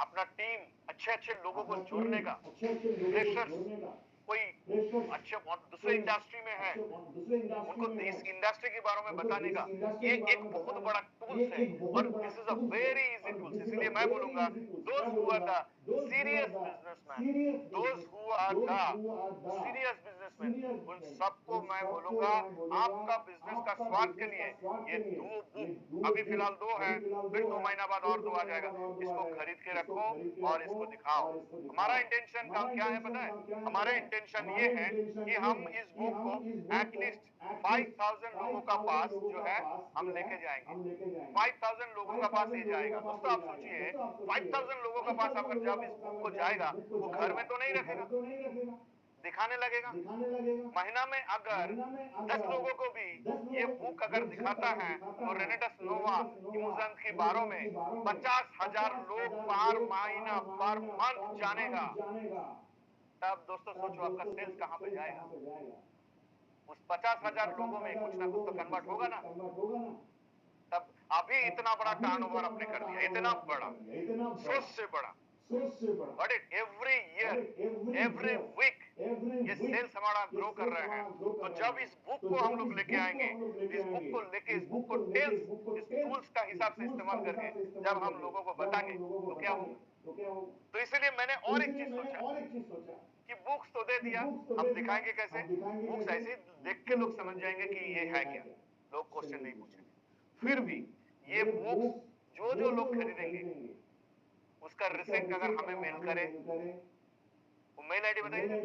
अपना टीम अच्छे अच्छे लोगों को जोड़ने का, फ्रेशर्स कोई अच्छे दूसरे इंडस्ट्री में है उनको इस इंडस्ट्री के बारे में बताने का, ये एक बहुत बड़ा टूल्स है और this is a very easy tools. इसलिए मैं बोलूंगा those who are the serious businessman, those who are the serious businessman, उन सबको मैं बोलूंगा आपका बिजनेस का स्वार्थ के लिए ये दो बुक अभी फिलहाल दो है, फिर 2 महीना बाद और दो आ जाएगा, इसको खरीद के रखो और इसको दिखाओ। हमारा इंटेंशन क्या है पता है? हमारा इंटेंशन ये है कि हम इस बुक को एटलीस्ट 5000 लोगों का पास जो है हम लेके जाएंगे। 5000 लोगों का पास ये जाएगा। दोस्तों आप सोचिए 5000 लोगों का पास अगर जब इस बुक को जाएगा, वो घर में तो नहीं रखेगा, दिखाने लगेगा। महीना में अगर 10 लोगों को भी ये बुक अगर दिखाता है तो रेनेटस नोवा इमोशंस के बारे में 50,000 लोग पर महीना पर मंथ जानेगा। तब दोस्तों सोचो आपका सेल्स कहां पे जाएगा? उस 50,000 लोगों में कुछ ना कुछ तो कन्वर्ट होगा ना। तब अभी इतना बड़ा टर्नओवर आपने कर दिया, इतना बड़ा, सोच से बड़ा, but it every year every week ये सेल्स हमारा ग्रो कर रहे हैं। तो जब इस बुक को हम लोग लेके आएंगे, इस बुक को लेके इस बुक को टेल्स इस टूल्स का हिसाब से इस्तेमाल करके जब हम लोगों को बताएंगे तो क्या होगा? तो इसलिए मैंने और एक चीज सोचा कि बुक्स तो दे दिया, अब दिखाएंगे कैसे? बुक्स ऐसे देख के लोग समझ जाएंगे कि ये है क्या, लोग क्वेश्चन नहीं पूछेंगे। फिर भी ये बुक्स जो जो लोग खरीदेंगे उसका रिसिप्ट अगर हमें मेल करे, वो मेल आईडी बताइए,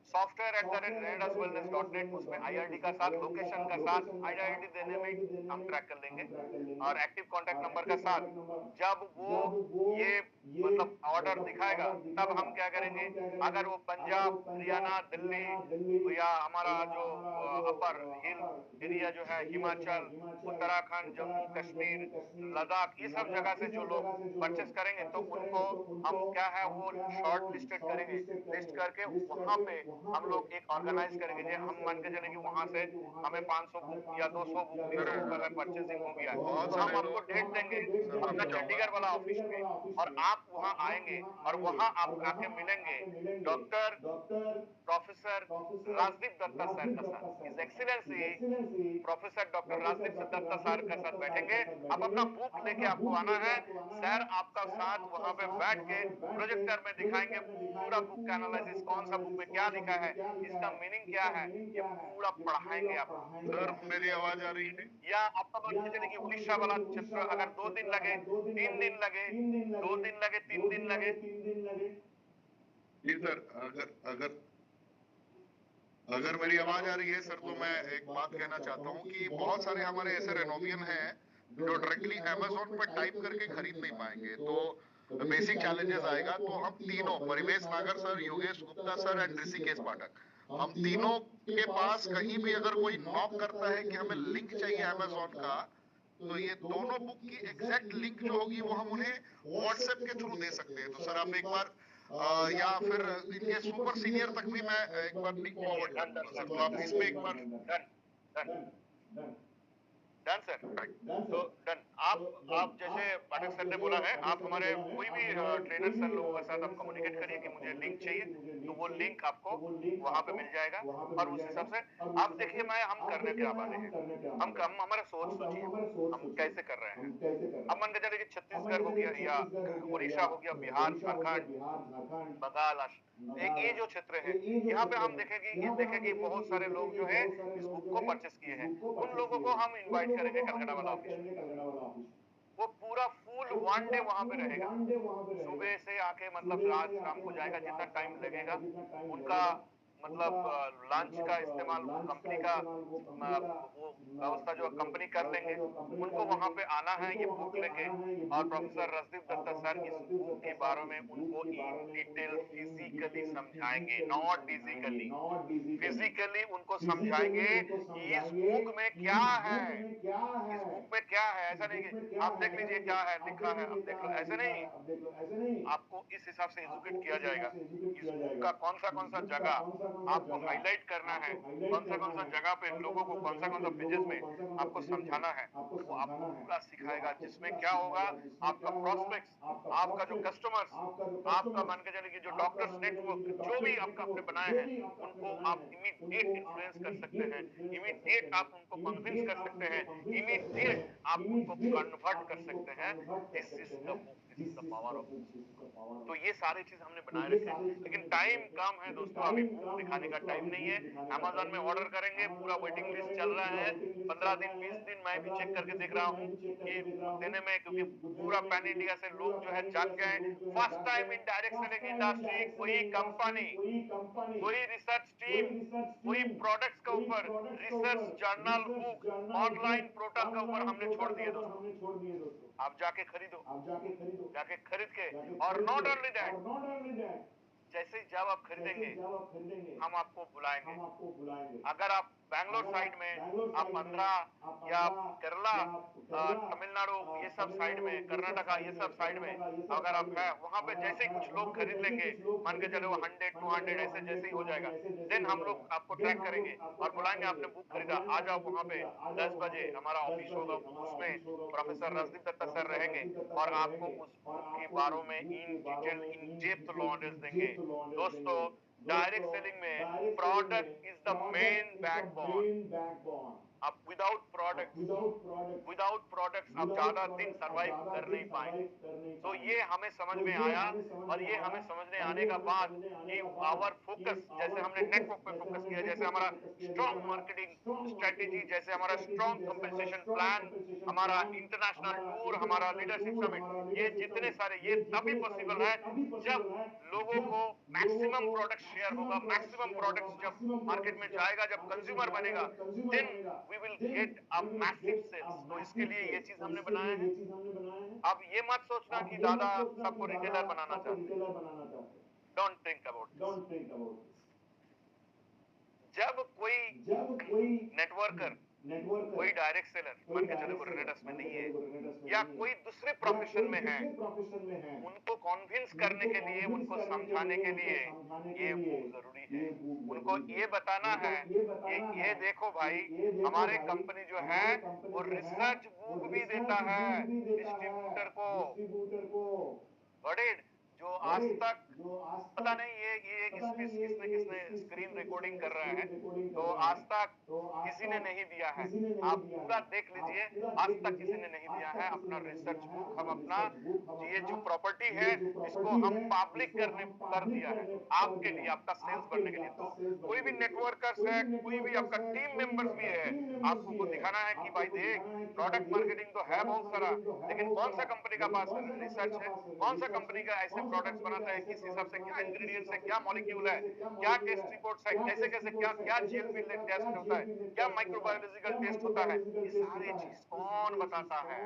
software@renedas-wellness.net, उसमें IRD का साथ, लोकेशन का साथ, IRD देने में हम ट्रैक कर लेंगे और एक्टिव कांटेक्ट नंबर का साथ। जब वो ये मतलब ऑर्डर दिखाएगा तब हम क्या करेंगे, अगर वो पंजाब, हरियाणा, दिल्ली या हमारा जो अपर हिल एरिया जो है, हिमाचल, उत्तराखंड, जम्मू कश्मीर, लद्दाख, ये सब जगह से जो लोग परचेस करेंगे तो उनको हम क्या है वो शॉर्ट लिस्टेड करेंगे, लिस्ट करके वहां पे हम लोग एक ऑर्गेनाइज करेंगे। जो हम मान के चले कि वहां से हमें 500 बुक या 200 बुक, 300 बुक अगर परचेसिंग हो गया बहुत तो हम सारे आपको लोग डेट देंगे सर मैं अपना चाहूंगा चंडीगढ़ वाला ऑफिस में, और आप वहां आएंगे और वहां आप आके मिलेंगे doctor professor Rajdeep Dutta sir का साथ, his excellency professor doctor Rajdeep Dutta sir के साथ बैठेंगे। आप अपना बुक लेके आपको आना है, सर आपका साथ वहां पे बैठ के प्रोजेक्टर में दिखाएंगे पूरा बुक का एनालिसिस, कौन सा बुक में क्या लिखा है, इसका मीनिंग क्या है, ये पूरा पढ़ाएंगे आपको। सर मेरी आवाज आ रही है? या आपका मान के चले कि उड़ीसा वाला क्षेत्र अगर 2 दिन लगे, 3 दिन लगे, 2 दिन लगे, 3 दिन लगे। जी सर, अगर अगर अगर मेरी आवाज आ रही है सर, तो मैं एक बात कहना चाहता हूँ कि बहुत सारे हमारे ऐसे रेनोवियन हैं जो डायरेक्टली अमेजोन पर टाइप करके खरीद नहीं पाएंगे, तो बेसिक चैलेंजेस आएगा। तो हम तीनों, Parivesh Nagar sir, Yogesh Gupta sir and Rishikesh Pathak, हम तीनों के पास कहीं भी अगर कोई नॉक करता है कि हमें लिंक चाहिए अमेजोन का, तो ये दोनों बुक की एग्जैक्ट लिंक जो होगी वो हम उन्हें व्हाट्सएप के थ्रू दे सकते हैं। तो सर आप एक बार या फिर इनके सुपर सीनियर तक भी मैं एक बार लिंक फॉरवर्ड कर दूंगा सर, तो आप इसमें एक बार। डन डन डन सर, तो डन। आप जैसे पाठक सर ने बोला है, आप हमारे कोई भी ट्रेनर सर लोगों के साथ आप कम्युनिकेट करिए कि मुझे लिंक चाहिए, तो वो लिंक आपको वहां पे मिल जाएगा और उस हिसाब से आप देखिए मैं हम करने क्या वाले हैं। हम हमारा सोच सोचिए हम कैसे कर रहे हैं। अब मान के चलिए कि छत्तीसगढ़ हो गया या उड़ीसा हो गया, बिहार, झारखंड, बंगाल, एक ये जो क्षेत्र है, यहाँ पे हम देखेंगे बहुत सारे लोग जो है इस बुक को परचेस किए हैं। उन लोगों को हम इनवाइट करेंगे कलकत्ता वाला ऑफिस में, वो पूरा फुल 1 डे वहां पे रहेगा, सुबह से आके मतलब रात शाम को जाएगा, जितना टाइम लगेगा उनका मतलब लंच का इस्तेमाल वो कंपनी का वो व्यवस्था जो कंपनी कर लेंगे, उनको वहां पे आना है ये बुक लेके, और प्रोफेसर रजदीप दत्ता सर इस बुक के बारे में उनको इन डिटेल फिजिकली समझाएंगे, नॉट डिजिकली, फिजिकली उनको समझाएंगे कि इस बुक में क्या है, इस बुक में क्या है। ऐसा नहीं कि आप देख लीजिए क्या है लिखा है अब देख लो, ऐसे नहीं। आपको इस हिसाब से एजुकेट किया जाएगा इस बुक का कौन सा जगह आपको हाईलाइट करना है, कौन सा जगह पे लोगों को कौन सा पेजेस में आपको समझाना है, वो आपको पूरा सिखाएगा, जिसमें क्या होगा, आपका प्रोस्पेक्ट्स, आपका जो कस्टमर्स, आपका मान के चलिए कि जो डॉक्टर्स नेटवर्क, जो भी आपका आपने बनाए हैं, उनको आप इमीडिएट इन्फ्लुएंस कर सकते हैं, इमीडिएट आप उनको कन्विंस कर सकते हैं, इमीडिएट आप उनको कन्वर्ट कर सकते हैं। This is the book, this is the power of. तो ये सारे चीज हमने बनाए रखे हैं, लेकिन टाइम कम है दोस्तों, अभी बुक दिखाने का टाइम नहीं है। अमेज़न में ऑर्डर करेंगे, पूरा वेटिंग लिस्ट चल रहा है, 15 दिन 20 दिन मैं भी चेक करके देख रहा हूँ कि बुक देने में, क्योंकि पूरा पैन इंडिया से लोग जो है जाग गए। First time in direct selling industry कोई कंपनी, कोई रिसर्च टीम, कोई प्रोडक्ट्स के ऊपर research journal book online portal के ऊपर हमने छोड़ दिए दोस्तों। आप जाके खरीदो, जाके खरीद के, और नॉट ओनली दैट, जैसे ही जब आप खरीदेंगे हम आपको बुलाएंगे। अगर आप बैंगलोर साइड में, आप आंध्रा या केरला, तमिलनाडु, ये सब साइड में, कर्नाटका, ये सब साइड में अगर आप है, वहां पे जैसे ही कुछ लोग खरीद लेंगे, मान के चलो 100 200 ऐसे जैसे ही हो जाएगा, देन हम लोग आपको ट्रैक करेंगे और बुलाएंगे, आपने बुक खरीदा, आ जाओ वहां पे 10 बजे हमारा ऑफिस होगा, उसमें प्रोफेसर रजदीप दत्ता सर रहेंगे और आपको उस बुक के बारे में in detail in depth knowledge देंगे। दोस्तों, डायरेक्ट सेलिंग में product is the main backbone. आप विदाउट प्रोडक्ट्स आप ज्यादा दिन सरवाइव कर नहीं पाएंगे। तो ये हमें समझ में आया, और ये हमें समझने आने का बाद कि आवर फोकस, जैसे हमने नेटवर्क पे फोकस किया, जैसे हमारा स्ट्रॉन्ग मार्केटिंग स्ट्रेटेजी, जैसे हमारा स्ट्रॉन्ग कंपनसेशन प्लान, हमारा इंटरनेशनल टूर, हमारा लीडरशिप समिट, ये जितने सारे, ये तभी पॉसिबल है जब लोगों को मैक्सिमम प्रोडक्ट शेयर होगा, मैक्सिमम प्रोडक्ट्स जब मार्केट में जाएगा, जब कंज्यूमर बनेगा, then we will get a massive sales. तो इसके लिए ये चीज हमने बनाया है। अब ये मत सोचना कि दादा सबको रिटेलर बनाना चाहते हैं। Don't think about this. जब कोई नेटवर्कर, कोई डायरेक्ट सेलर, मान के चले वो रेनेडस में नहीं है या कोई दूसरे प्रोफेशन में है, उनको कॉन्विंस करने के लिए, उनको समझाने के लिए ये बुक जरूरी है। उनको ये बताना है कि ये देखो भाई, हमारे कंपनी जो है वो रिसर्च बुक भी देता है डिस्ट्रीब्यूटर को। बड़े जो आज तक पता नहीं ये किसने किसने स्क्रीन रिकॉर्डिंग कर रहा है, तो आज तक किसी ने नहीं दिया है। आप पूरा देख लीजिए, आज तक किसी ने नहीं दिया है अपना रिसर्च बुक। हम अपना ये जो प्रॉपर्टी है इसको हम पब्लिक कर दिया है आपके लिए, आपका सेल्स बढ़ने के लिए। तो कोई भी नेटवर्कर्स है, कोई भी आपका टीम मेंबर्स भी है, आपको को दिखाना है कि भाई देख, प्रोडक्ट मार्केटिंग तो है बहुत सारा, लेकिन कौन सा कंपनी का पास रिसर्च है, कौन सा कंपनी का ऐसे प्रोडक्ट्स बनाता है, किस हिसाब से क्या इंग्रेडिएंट्स है, क्या मॉलिक्यूल है, क्या टेस्ट रिपोर्ट्स है, कैसे कैसे क्या क्या जीएलपी टेस्ट होता है, क्या माइक्रोबायोलॉजिकल टेस्ट होता है, ये सारी चीज कौन बताता है।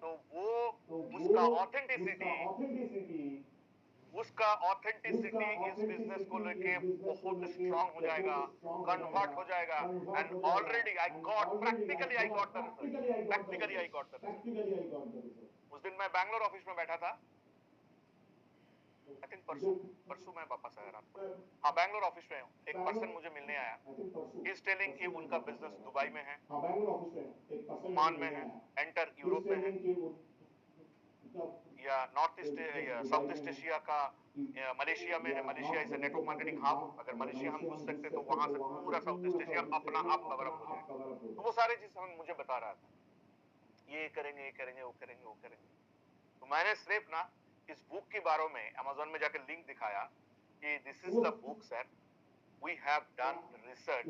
तो वो उसका ऑथेंटिसिटी इस बिजनेस को लेके बहुत स्ट्रांग हो जाएगा, कन्वर्ट हो जाएगा। And already I got the result. उस दिन मैं बैंगलोर ऑफिस में बैठा था, आई थिंक परसों मैं वापस आया रात को। हाँ, बैंगलोर ऑफिस में एक पर्सन मुझे मिलने आया, ही इज टेलिंग कि उनका बिजनेस दुबई में है, ओमान में है, एंटर यूरोप में है, या नॉर्थ ईस्ट या साउथ ईस्ट एशिया का मलेशिया में है। Malaysia is network marketing hub. अगर मलेशिया हम घुस सकते तो वहां से पूरा साउथ ईस्ट एशिया अपना आप कवर अप हो जाएगा। तो वो सारी चीज मुझे बता रहा था, ये करेंगे, ये करेंगे, वो करेंगे, वो करेंगे। तो मैंने सिर्फ ना इस बुक के बारे में अमेज़न में जाकर लिंक दिखाया कि this is the book sir, we have done research.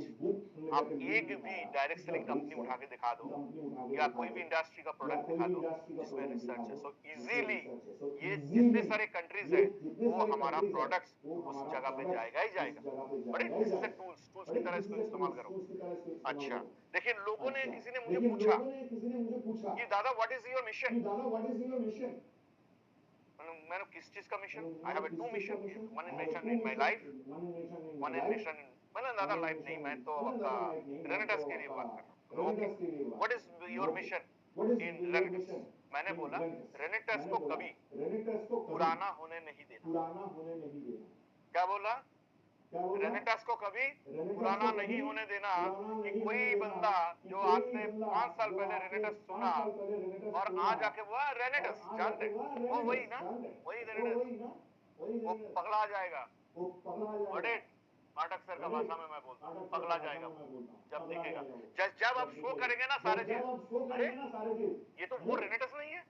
आप एक भी डायरेक्ट सेलिंग कंपनी उठा के दिखा दो या कोई भी इंडस्ट्री का प्रोडक्ट दिखा दो जिसमें रिसर्च है, सो इजीली ये जितने सारे कंट्रीज है वो हमारा प्रोडक्ट्स उस जगह पे जाएगा ही जाएगा। बड़े दिस इज टूल्स की तरह इसको इस्तेमाल करो। अच्छा, देखिए, लोगों ने, किसी ने मुझे पूछा कि दादा व्हाट इज योर मिशन। मैंने किस चीज का mission? I have to mission, one in mission in my life, one in mission. मैंने दादा लाइफ नहीं, मैं तो आपका रेनेटस के लिए बात कर रहा हूँ। Okay, what is your mission in रेनेटस? मैंने बोला रेनेटस को कभी पुराना होने नहीं देना। क्या बोला? रेनेटस को कभी पुराना नहीं होने देना कि कोई बंदा जो आज से 5 साल पहले रेनेटस सुना और आज आके वो रेनेटस जानते वो वही ना, वही रेनेटस, वो पगला जाएगा। बड़े पाठक सर का भाषा में मैं बोलता हूँ, पगला जाएगा वो जब दिखेगा। जब आप शो करेंगे ना सारे चीज, अरे ये तो वो रेनेटस नहीं है,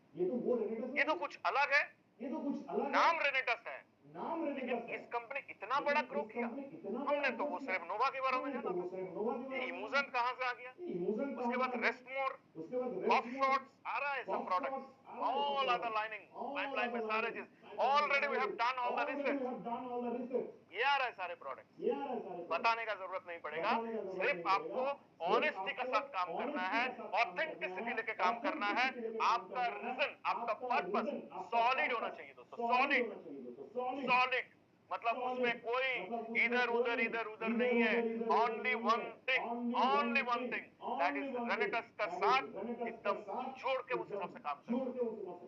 ये तो कुछ अलग है, नाम रेनेटस है, लेकिन इस कंपनी इतना बड़ा ग्रो किया। हमने तो वो सिर्फ नोवा के बारे में जाना था, ये इमोजन कहां से आ गया, उसके बाद रेस्टमोर, ऑफ शॉट्स आ रहा है, सब प्रोडक्ट्स, ऑल आर द लाइनलाइन में सारे चीज already we have done all the research, ये आ रहा है सारे प्रोडक्ट्स, बताने का जरूरत नहीं पड़ेगा, सिर्फ आपको ऑनेस्टी के साथ काम करना है, ऑथेंटिसिटी लेके काम करना है, आपका रीजन, आपका पर्पस सॉलिड होना चाहिए दोस्तों, सॉलिड मतलब उसमें कोई इधर उधर नहीं है, only one thing that is रेनेटस का साथ एकदम जोड़ के उस हिसाब से काम करना।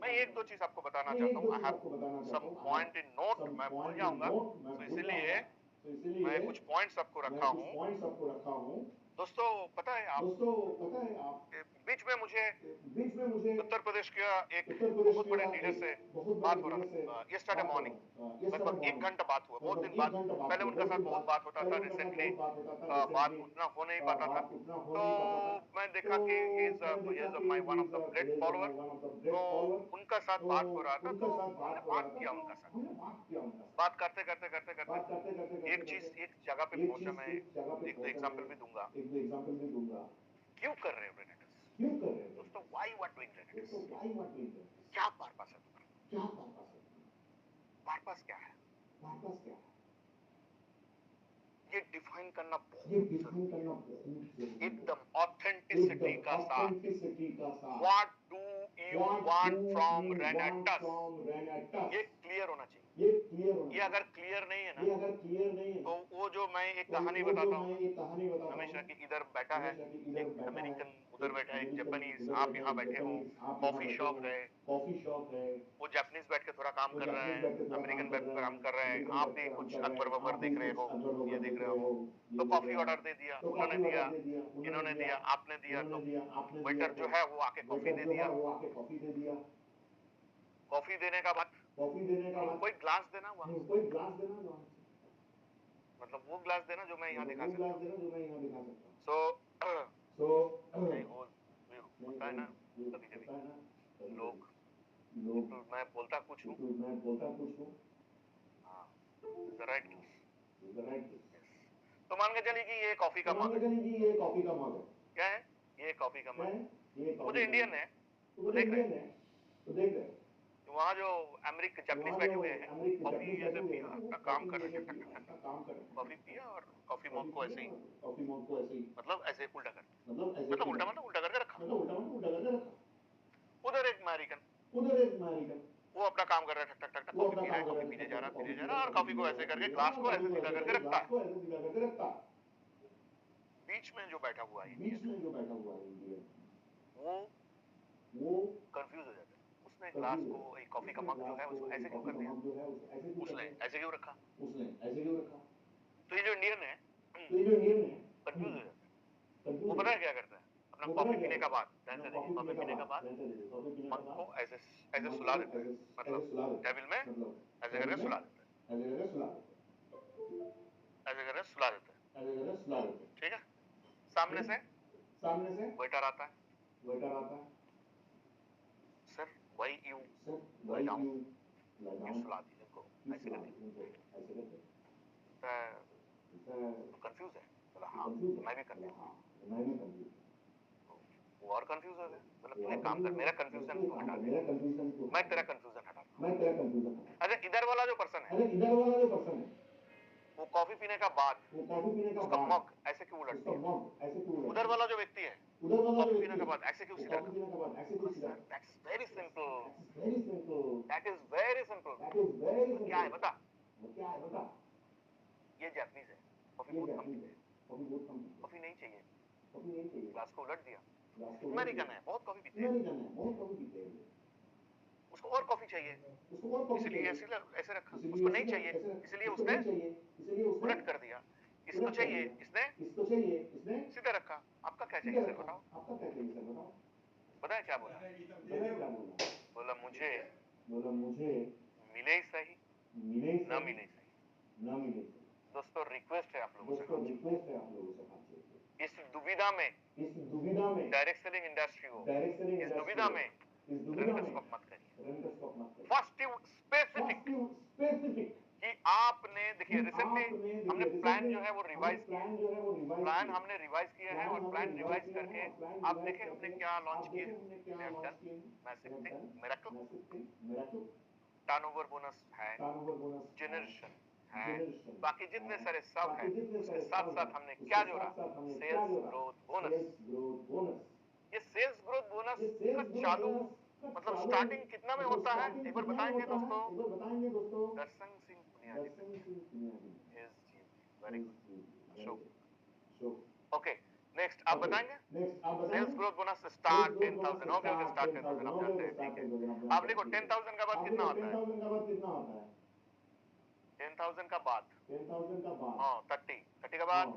मैं एक दो चीज आपको बताना चाहता हूँ, I have some point in note, मैं भूल जाऊंगा तो इसीलिए मैं कुछ पॉइंट्स आपको रखा हूँ। दोस्तों पता है आप, बीच में मुझे उत्तर प्रदेश का एक बहुत बड़े लीडर से बात हो रहा था, यस्टरडे मॉर्निंग, लगभग 1 घंटा बात हुआ, बहुत दिन बाद, पहले उनका साथ बहुत बात होता था, रिसेंटली बात उतना हो नहीं पाता था, तो मैं देखा कि he is my one of the great follower, तो उनका साथ बात हो रहा था, तो हमने बात किया उनका साथ, बात करते एक चीज, एक जगह पे पहुंचा, मैं एक दो एग्जांपल भी दूंगा, क्यों कर रहे हो रेनेटस दोस्तों, व्हाई यू आर डूइंग रेनेटस, क्या पर्पस है तुम्हारा, पर्पस क्या है, ये डिफाइन करना बहुत जरूरी, एकदम ऑथेंटिसिटी का साथ, what do you want from रेनेटस, ये क्लियर होना चाहिए, ये अगर क्लियर नहीं है ना, तो वो जो मैं एक कहानी बताता हूँ हमेशा कि इधर बैठा है एक अमेरिकन, उधर बैठा है एक जापानीज, आप यहाँ बैठे हो, कॉफी शॉप है, वो जापानीज बैठ के थोड़ा काम कर रहे हैं, अमेरिकन बैठ के काम कर रहे हैं, आप भी कुछ अकबर बबर देख रहे हो, ये देख रहे हो, तो कॉफी ऑर्डर दे दिया, उन्होंने दिया, इन्होंने दिया, आपने दिया, तो वेटर जो है वो आके कॉफी दे दिया, कॉफी देने का बाद कोई ग्लास देना हुआ, मतलब वो ग्लास देना जो मैं यहाँ दिखा सकता हूँ, नहीं वो होता है ना कभी कभी लोग, तो मैं बोलता कुछ हूँ, हाँ राइट, तो मान के चलिए कि ये कॉफी का मग है, क्या है ये कॉफी का मग, वो जो इंडियन है तो देख रहे हैं, तो वहाँ जो अमेरिकन जापानीज बैठे हुए हैं, कॉफी ऐसे पिया, अपना काम कर रहे हैं, कॉफी पिया और कॉफी मग को ऐसे ही मतलब ऐसे उल्टा कर, मतलब उल्टा करके रखा, उधर एक अमेरिकन वो अपना काम कर रहा है, टक टक टक कॉफी पी रहा है, कॉफी पीने जा रहा और कॉफी को ऐसे करके ग्लास को ऐसे सीधा करके रखता है, बीच में जो बैठा हुआ है इंडियन, वो कंफ्यूज हो जाता है, उसने ग्लास को, एक कॉफी का मग जो है उसको ऐसे क्यों कर दिया, उसने ऐसे क्यों रखा, तो ये जो इंडियन है कंफ्यूज हो जाता है, वो पता है क्या करता है, अपना कॉफी पीने का बाद, कॉफी पीने का बाद मग को ऐसे ऐसे सुला देता है, मतलब टेबल में ऐसे करके सुला देता है, ऐसे करके सुला देता है, ठीक है, सामने से वेटर आता है, sir why you lie down, ये सुला दी इनको ऐसे करके, तो कंफ्यूज है, बोला हाँ मैं भी कंफ्यूज हूँ, वो और कंफ्यूज हो गया, मतलब तू एक काम कर, मेरा कंफ्यूजन तू हटा दे, मैं तेरा कंफ्यूजन हटाता, अच्छा इधर वाला जो पर्सन है वो कॉफी पीने का बाद उसका मग ऐसे क्यों उलट दिया, उधर वाला जो व्यक्ति है कॉफी पीने के बाद ऐसे क्यों सीधा रखा, that's very simple, that is very simple, क्या है बता, ये जापानीज है, कॉफी बहुत कम पीते हैं, कॉफी नहीं चाहिए, ग्लास को उलट दिया, अमेरिकन है बहुत कॉफी पीते हैं, उसको और कॉफी चाहिए, इसलिए ऐसे रखा, उसको नहीं चाहिए इसलिए उसने उलट कर दिया, इसको चाहिए इसने सीधे रखा। आपका क्या चाहिए सर बताओ? बताया क्या बोला? बोला मुझे मिले ही सही ना मिले ही सही। दोस्तों रिक्वेस्ट है आप लोगों से, इस दुविधा में डायरेक्ट सेलिंग इंडस्ट्री हो, इस दुविधा में रेंटल स्टॉक मत करिए। फर्स्ट यू स्पेसिफिक कि आपने देखिए रिसेंटली हमने प्लान जो है वो रिवाइज किया है, प्लान हमने रिवाइज किया है और प्लान रिवाइज करके आप देखें हमने क्या लॉन्च किया है। We have done massive thing, miracle, turnover bonus है, जनरेशन है, बाकी जितने सारे सब है, उसके साथ साथ हमने क्या जोड़ा? Sales growth bonus. ये सेल्स ग्रोथ बोनस का चालू मतलब स्टार्टिंग कितना में होता है एक बार बताएंगे दोस्तों? Darshan Singh Punia ji, very good Ashok. Okay next आप बताएंगे। Sales growth bonus start 10,000। Okay start 10,000 आप जानते हैं, ठीक है। आप लिखो 10,000 का बाद कितना होता है? 10,000 का बाद हाँ 30 का बाद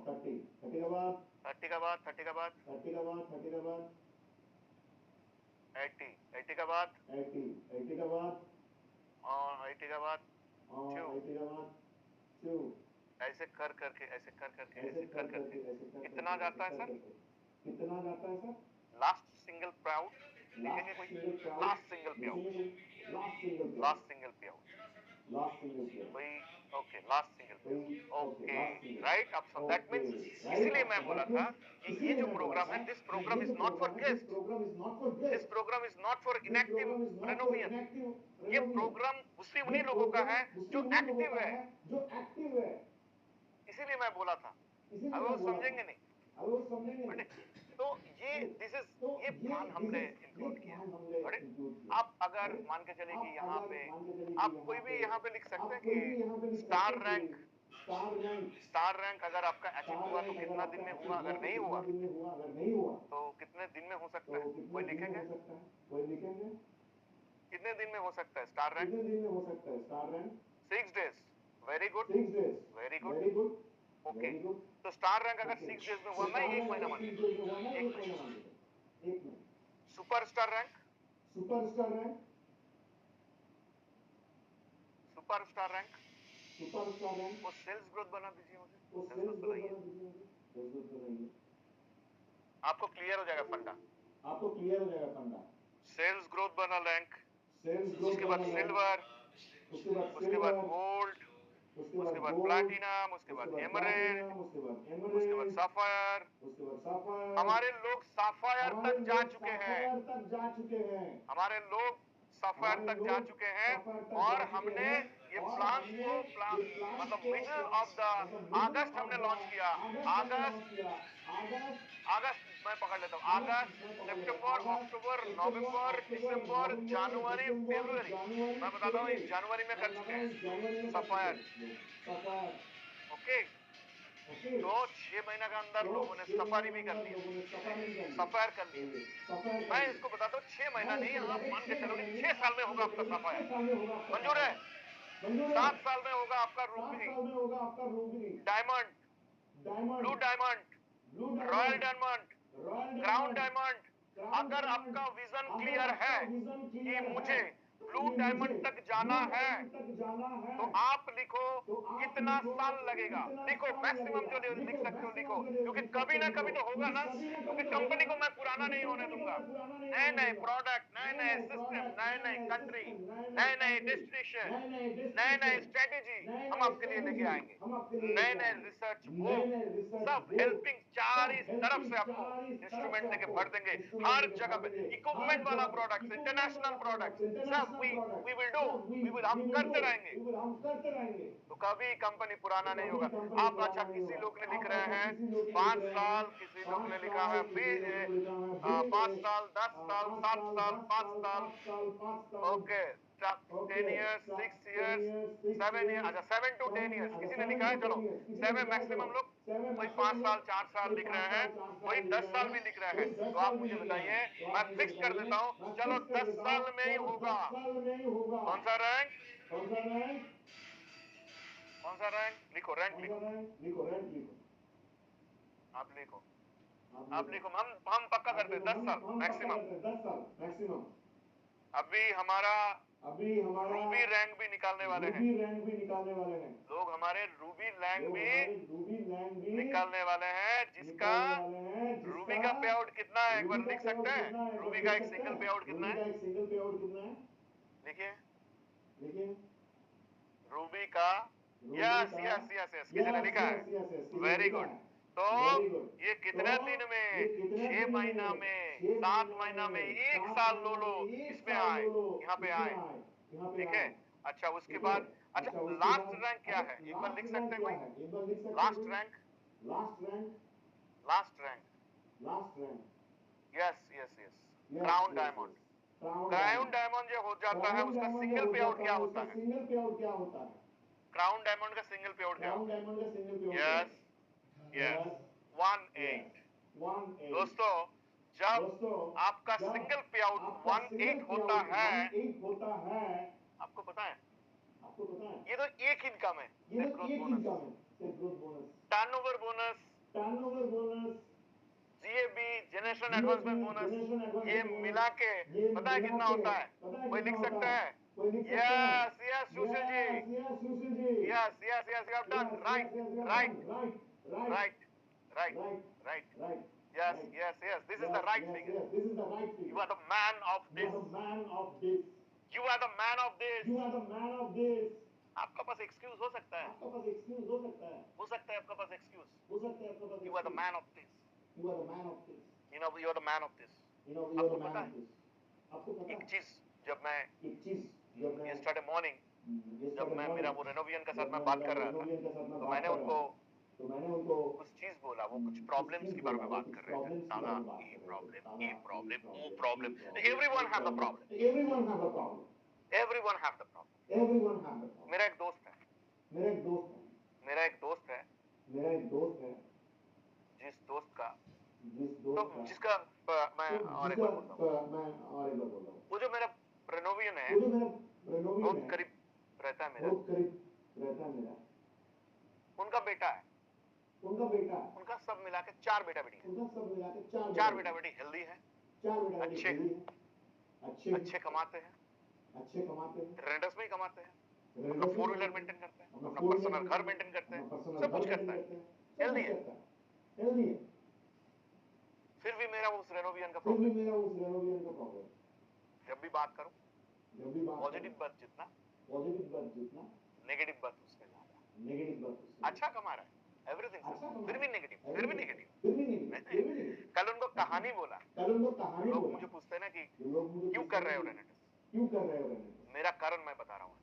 30 का बाद 80 का बाद 80 का बाद हाँ 80 का बाद 2 ऐसे कर करके कितना जाता है sir? Last single pay out लिखेंगे कोई? लास्ट सिंगल पे आउट कोई? Okay last single pay out, okay right. अब दैट मींस इसीलिए मैं बोला था कि ये जो प्रोग्राम है this program is not for guest, this program is not for inactive Renovian, ये प्रोग्राम उन्हीं लोगों का है जो एक्टिव है, इसीलिए मैं बोला था। अब वो समझेंगे नहीं, तो ये दिस इज ये प्लान हमने इंक्लूड किया है। अरे आप अगर मान के चलिए कि यहाँ पे आप कोई भी यहाँ पे लिख सकते हैं कि स्टार रैंक अगर आपका अचीव हुआ तो कितना दिन में हुआ, अगर नहीं हुआ तो कितने दिन में हो सकता है, कोई लिखेंगे? कितने दिन में हो सकता है star rank? 6 days। Very good okay. तो स्टार रैंक अगर 6 days में हुआ मैं 1 महीना मान लेता, 1 महीना। सुपरस्टार रैंक वो सेल्स ग्रोथ बना दीजिए मुझे, सेल्स ग्रोथ बनाइए, आपको क्लियर हो जाएगा फंडा। सेल्स ग्रोथ बना रैंक, उसके बाद सिल्वर, उसके बाद गोल्ड, उसके बाद प्लैटिनम, उसके बाद एमराल्ड, उसके बाद सफायर। हमारे लोग सफायर तक जा चुके हैं, हमारे लोग सफायर तक जा चुके हैं और हमने ये प्लान को मतलब मिडिल ऑफ द अगस्त हमने लॉन्च किया। अगस्त मैं पकड़ लेता हूँ, अगस्त सितंबर अक्टूबर नवंबर दिसंबर जनवरी फरवरी, मैं बताता हूँ इस जनवरी में कर चुके हैं सफायर। ओके तो 6 महीना के अंदर लोगों ने सफारी भी कर लिया, सफायर कर लिया। मैं इसको बताता हूँ 6 महीना नहीं, आप मान के चलो कि 6 साल में होगा आपका सफायर, मंजूर है? 7 साल में होगा आपका Ruby, diamond, blue diamond, royal diamond, crown diamond. अगर आपका विजन क्लियर है कि मुझे ब्लू डायमंड तक जाना है तो आप लिखो कितना साल लगेगा, लिखो मैक्सिमम जो लिख सकते हो लिखो, क्योंकि कभी ना कभी तो होगा ना, क्योंकि कंपनी को मैं पुराना नहीं होने दूंगा। नए नए प्रोडक्ट, नए नए सिस्टम, नए नए कंट्री, नए नए डेस्टिनेशन, नए नए स्ट्रेटेजी हम आपके लिए लेके आएंगे, नए नए रिसर्च बुक सब हेल्पिंग चार इस तरफ से आपको इंस्ट्रूमेंट लेके भर देंगे हर जगह पे, इक्विपमेंट वाला प्रोडक्ट, इंटरनेशनल प्रोडक्ट सब वी विल डू, हम करते रहेंगे, तो कभी कंपनी पुराना नहीं होगा। आप अच्छा किसी लोग ने लिख रहे हैं 5 साल, किसी लोग ने लिखा है 5 साल 10 साल 7 साल 5 साल, ओके 10 years, 6 years, 7 years, अच्छा 7 to 10 years किसी ने लिखा है, चलो 7 मैक्सिमम लोग वही 5 साल 4 साल लिख रहे हैं, वही 10 साल भी लिख रहे हैं, तो आप मुझे बताइए, मैं फिक्स कर देता हूँ, चलो 10 साल में ही होगा। कौन सा रैंक, कौन सा रैंक लिखो, रैंक लिखो, आप लिखो, आप लिखो, हम पक्का करते हैं 10 साल मैक्सिमम। अभी हमारा रूबी रैंक भी निकालने वाले हैं, लोग हमारे रूबी रैंक भी निकालने वाले हैं, जिसका रूबी का पे आउट कितना है एक बार लिख सकते हैं, रूबी का एक सिंगल पे आउट कितना है, देखिए रूबी का, यस यस यस यस, किसी ने लिखा है, वेरी गुड। तो ये कितने दिन में, 6 महीना में, 7 महीना में, 1 साल लो इसमें आए, यहाँ पे आए, ठीक है। अच्छा उसके बाद, अच्छा लास्ट रैंक क्या है एक बार लिख सकते हैं कोई, last rank, yes yes yes, crown diamond, crown diamond जो हो जाता है उसका सिंगल पे आउट क्या होता है, क्राउन डायमंड का सिंगल पे आउट क्या होता है, यस यस 1/8। दोस्तों जब आपका सिंगल पे आउट 1/8 होता है, आपको पता है ये तो एक इनकम है, सिर्फ growth bonus, turnover bonus, GAB generation advancement bonus, ये मिला के पता है कितना होता है, कोई लिख सकता है, yes yes Sushil ji, yes yes yes, you have done right right right right, yes yes, this is the right figure, you are the man of this, you are the man of this। आपका पास excuse हो सकता है, आपका पास excuse, you are the man of this, you are the man of this। आपको पता है एक चीज, जब मैं yesterday morning जब मैं मेरा वो रेनोवियन के साथ मैं बात कर रहा था, तो मैंने उनको कुछ चीज बोला, वो कुछ प्रॉब्लम्स के बारे में बात कर रहे थे, दादा ये प्रॉब्लम वो problem, everyone have the problem, मेरा एक दोस्त है, जिस दोस्त का, तो जिसका मैं और एक बार बोलता हूँ, वो जो मेरा रेनोवियन है बहुत करीब रहता है मेरा, उनका बेटा है, उनका सब मिला के 4 बेटा बेटी है, 4 बेटा बेटी हेल्दी है, अच्छे कमाते हैं, रेंटर्स में ही कमाते हैं, अपना 4 व्हीलर मेंटेन करते हैं, अपना पर्सनल घर मेंटेन करते हैं, सब कुछ करता है, हेल्दी है, फिर भी मेरा उस रेनोवियन का प्रॉब्लम, जब भी बात करूं पॉजिटिव बर्थ जितना नेगेटिव बर्थ उससे ज्यादा, अच्छा कमा रहा है एवरीथिंग, फिर भी नेगेटिव। कल उनको कहानी बोला, लोग मुझे पूछते हैं ना कि क्यों कर रहे हो रेनेटिस, मेरा कारण मैं बता रहा हूँ।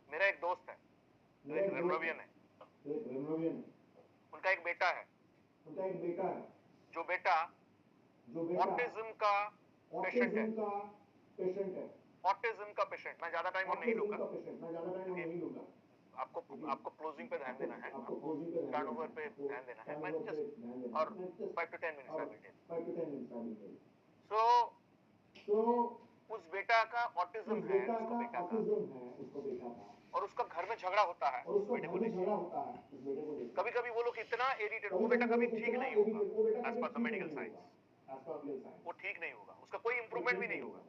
मेरा एक दोस्त है जो एक रेनोवियन है, उनका एक बेटा है, जो बेटा ऑटिज्म का पेशेंट है, ऑटिज्म का पेशेंट, मैं ज्यादा टाइम और नहीं लूंगा, आपको क्लोजिंग पे ध्यान देना है, आपको टर्नओवर पे ध्यान देना है, मैं जस्ट और 5 to 10 minutes I will tell. So उस बेटा का ऑटिज्म है, उसको बेटा का, और उसका घर में झगड़ा होता है उस बेटे को लेकर, कभी कभी वो लोग इतना इरिटेट, वो बेटा कभी ठीक नहीं होगा as per the medical science, वो ठीक नहीं होगा, उसका कोई इंप्रूवमेंट भी नहीं होगा,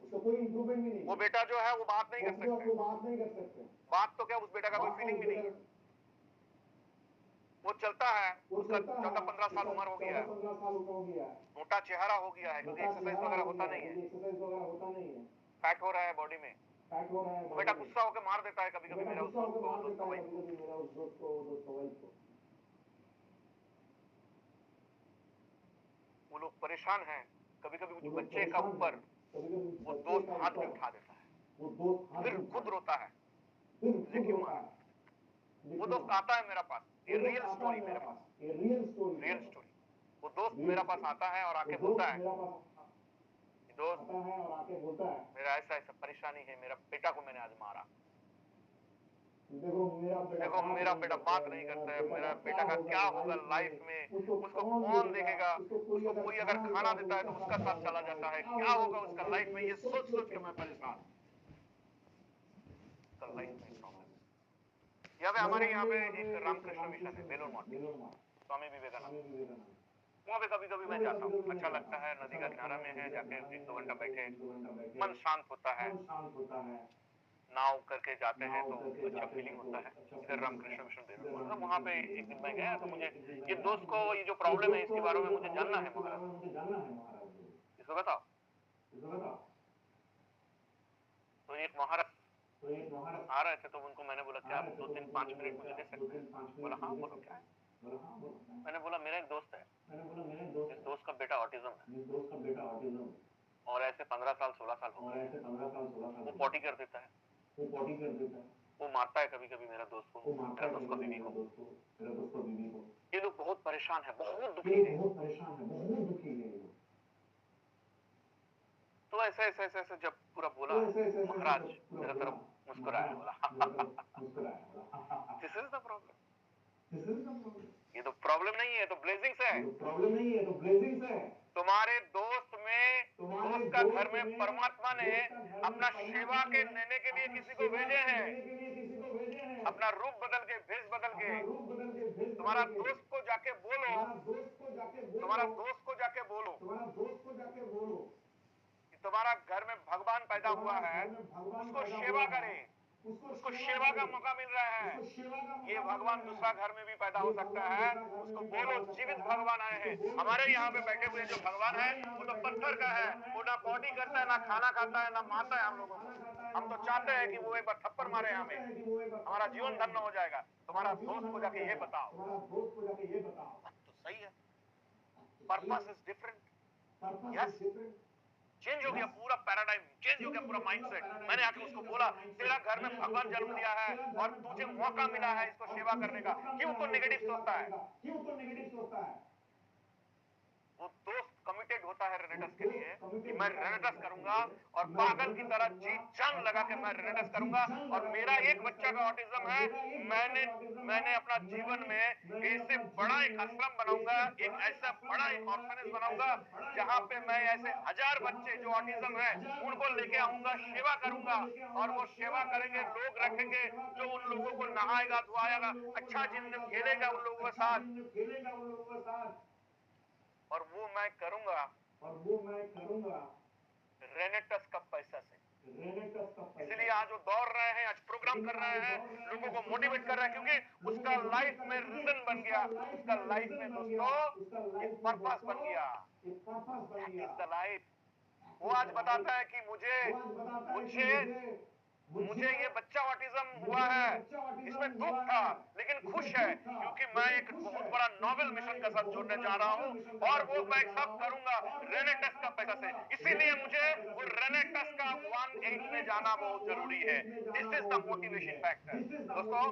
वो बेटा जो है वो बात नहीं कर सकते, बात तो क्या उस बेटा का कोई फीलिंग भी नहीं है, वो चलता है, उसका 14-15 साल उम्र हो गया है, मोटा चेहरा हो गया है क्योंकि एक्सरसाइज वगैरह होता नहीं है, फैट हो रहा है बॉडी में, वो बेटा गुस्सा होकर मार देता है कभी कभी मेरा उस दोस्त को वाइफ को, वो लोग परेशान हैं, कभी कभी बच्चे का ऊपर वो दोस्त हाथ भी उठा देता है, फिर खुद रोता है, तुझे क्यों मारा, वो दोस्त आता है मेरा पास, ये रियल स्टोरी मेरे पास, रियल स्टोरी, वो दोस्त मेरा पास आता है और आके बोलता है दोस्त मेरा ऐसा ऐसा परेशानी है, मेरा बेटा को मैंने आज मारा। देखो मेरा बेटा बात नहीं करता है, मेरा बेटा का क्या होगा लाइफ में, उसको कौन देखेगा, उसको कोई अगर खाना देता है तो उसका साथ चला जाता है, क्या होगा उसका लाइफ में, ये सोच सोच के मैं परेशान हूं। उसका लाइफ में प्रॉब्लम। हमारे यहाँ पे एक रामकृष्ण मिशन है बेलूर मठ, स्वामी विवेकानंद। वहां पे कभी कभी मैं जाता हूँ, अच्छा लगता है, नदी का किनारा में है, जाके 1-2 घंटा बैठे, मन शांत होता है, नाव करके जाते हैं तो अच्छा फीलिंग होता है। इधर रामकृष्ण मिशन बेलूर मठ, मतलब वहां पे एक दिन मैं गया तो मुझे ये दोस्त को ये जो प्रॉब्लम है इसके बारे में मुझे जानना है महाराज, इसको बताओ। तो एक महाराज आ रहे थे तो उनको मैंने बोला क्या आप 2-3-5 मिनट मुझे दे सकते हैं? बोला हाँ बोलो क्या है। मैंने बोला मेरा एक दोस्त है, इस दोस्त का बेटा ऑटिज्म है और ऐसे 15 साल 16 साल हो गए, वो पॉटी कर देता है, वो मारता है कभी कभी मेरा दोस्त को, मेरा दोस्त का बीवी को। ये लोग बहुत परेशान है, बहुत दुखी है। तो ऐसे ऐसे ऐसे ऐसे जब पूरा बोला महाराज मेरा तरफ मुस्कुराया, बोला दिस इज द प्रॉब्लम। ये तो प्रॉब्लम नहीं है, तो ब्लेसिंग्स है। तुम्हारे दोस्त में, दोस्त का घर में परमात्मा ने अपना सेवा के लेने के लिए किसी को भेजे हैं, अपना रूप बदल के, भेष बदल के। तुम्हारा दोस्त को जाके बोलो, तुम्हारा दोस्त को जाके बोलो कि तुम्हारा घर में भगवान पैदा हुआ है, उसको सेवा करे, उसको सेवा का मौका मिल रहा है। ये भगवान दूसरा घर में भी पैदा हो सकता है, उसको बोलो जीवित भगवान आए हैं। हमारे यहाँ पे बैठे हुए जो भगवान है वो तो पत्थर का है, वो ना पॉटी करता है, ना खाना खाता है, ना मारता है हम लोगों को। हम तो चाहते हैं कि वो एक बार थप्पड़ मारे हमें, हमारा जीवन धन्य हो जाएगा। तुम्हारा दोस्त को जाके ये बताओ, बात तो सही है, purpose is different. Yes, change हो गया पूरा पैराडाइम, चेंज हो गया पूरा माइंडसेट। मैंने आके उसको बोला तेरा घर में भगवान जन्म लिया है और तुझे मौका मिला है इसको सेवा करने का, क्यों तो नेगेटिव सोचता है। वो दोस्त कमिटेड होता है रेनेटस के लिए कि मैं रेनेटस करूंगा और पागल की तरह जी जान लगा के मैं रेनेटस करूंगा। और मेरा एक बच्चा का ऑटिज्म है, मैंने अपना जीवन में ऐसे बड़ा एक आश्रम बनाऊंगा, एक ऐसा बड़ा एक ऑर्फनेज बनाऊंगा जहां पे मैं ऐसे 1000 बच्चे जो ऑटिज्म है उनको लेके आऊंगा, सेवा करूंगा। और वो सेवा करेंगे, लोग रखेंगे जो उन लोगों को नहाएगा धुआएगा, अच्छा जिंदगी खेलेगा उन लोगों के साथ। और वो मैं करूंगा रेनेटस का पैसा से। इसलिए आज वो दौड़ रहे हैं, आज प्रोग्राम कर रहे हैं, लोगों को मोटिवेट कर रहे हैं, क्योंकि उसका लाइफ में रीजन बन गया, उसका लाइफ में दोस्तों एक पर्पस बन गया। That is the life. वो आज बताता है कि मुझे मुझे ये बच्चा ऑटिज्म हुआ है, इसमें दुख था लेकिन खुश है, क्योंकि मैं एक बहुत बड़ा नोबेल मिशन का साथ जुड़ने जा रहा हूं और वो मैं सब करूंगा रेनेटस का पैसा से। इसीलिए मुझे वो रेनेटस का 1-8 में जाना बहुत जरूरी है। This is the motivation factor. दोस्तों,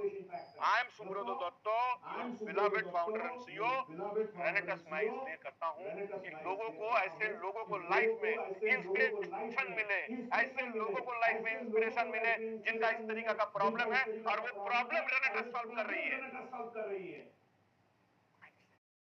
I am Subroto Dutta, your beloved founder and CEO. Renatus मैं इसलिए करता हूं कि लोगों को, ऐसे लोगों को लाइफ में इंस्पिरेशन मिले, ऐसे लोगों को लाइफ में इंस्पिरेशन मिले जिनका इस तरीका का प्रॉब्लम है और वो प्रॉब्लम रेनेटस सॉल्व कर रही है।